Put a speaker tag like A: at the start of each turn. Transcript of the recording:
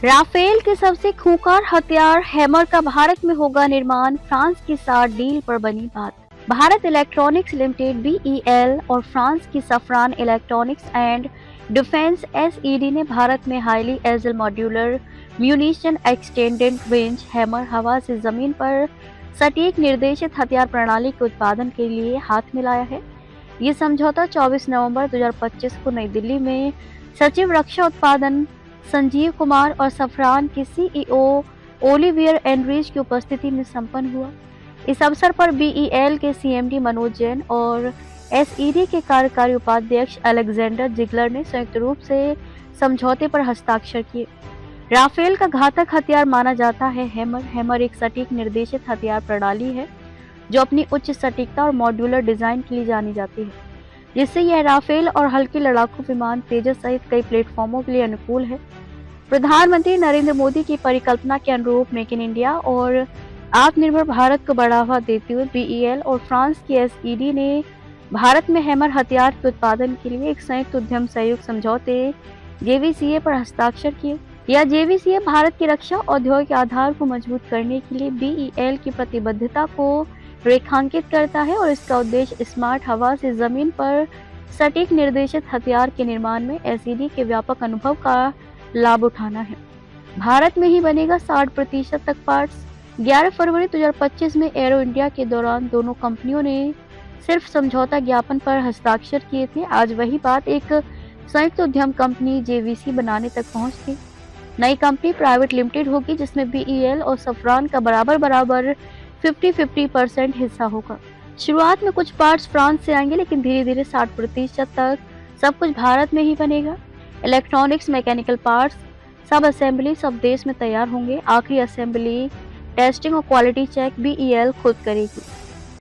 A: Rafale के सबसे खूंखार हथियार हैमर का भारत में होगा निर्माण, फ्रांस के साथ डील पर बनी बात। भारत इलेक्ट्रॉनिक्स लिमिटेड बीईएल और फ्रांस की सफरान इलेक्ट्रॉनिक्स एंड डिफेंस एसईडी ने भारत में highly agile modular munition extended range hammer हवा से जमीन पर सटीक निर्देशित हथियार प्रणाली के उत्पादन के लिए हाथ मिलाया है। ये समझौता 24 नवंबर 2025 को नई दिल्ली में सचिव रक्षा उत्पादन संजीव कुमार और सफरान के सीईओ ओलिवियर एनरिच की उपस्थिति में संपन्न हुआ। इस अवसर पर बीईएल के सीएमडी मनोज जैन और एसईडी के कार्यकारी उपाध्यक्ष अलेक्जेंडर जिगलर ने संयुक्त रूप से समझौते पर हस्ताक्षर किए। राफेल का घातक हथियार माना जाता है हैमर एक सटीक निर्देशित हथियार प्रणाली है जो अपनी उच्च सटीकता और मॉड्यूलर डिजाइन के लिए जानी जाती है, जिससे यह राफेल और हल्के लड़ाकू विमान तेजस सहित कई प्लेटफॉर्मों के लिए अनुकूल है। प्रधानमंत्री नरेंद्र मोदी की परिकल्पना के अनुरूप मेक इन इंडिया और आत्मनिर्भर भारत को बढ़ावा देते हुए बीईएल और फ्रांस की एसईडी ने भारत में हैमर हथियार के उत्पादन के लिए एक संयुक्त उद्यम सहयोग समझौते जेवीसीए पर हस्ताक्षर किए। यह जेवीसीए भारत की रक्षा औद्योगिक आधार को मजबूत करने के लिए बीईएल की प्रतिबद्धता को रेखांकित करता है और इसका उद्देश्य स्मार्ट हवा से जमीन पर सटीक निर्देशित हथियार के निर्माण में एसईडी के व्यापक अनुभव का लाभ उठाना है। भारत में ही बनेगा 60% तक पार्ट्स। 11 फरवरी 2025 में एरो इंडिया के दौरान दोनों कंपनियों ने सिर्फ समझौता ज्ञापन पर हस्ताक्षर किए थे। आज वही बात एक संयुक्त उद्यम कंपनी जेवीसी बनाने तक पहुंच गई। नई कंपनी प्राइवेट लिमिटेड होगी जिसमें बीईएल और सफरान का बराबर 50-50% हिस्सा होगा। शुरुआत में कुछ पार्ट्स फ्रांस से आएंगे, लेकिन धीरे धीरे 60% तक सब कुछ भारत में ही बनेगा। इलेक्ट्रॉनिक्स, मैकेनिकल पार्ट्स, सब असेंबली सब देश में तैयार होंगे। आखिरी असेंबली, टेस्टिंग और क्वालिटी चेक बीईएल खुद करेगी।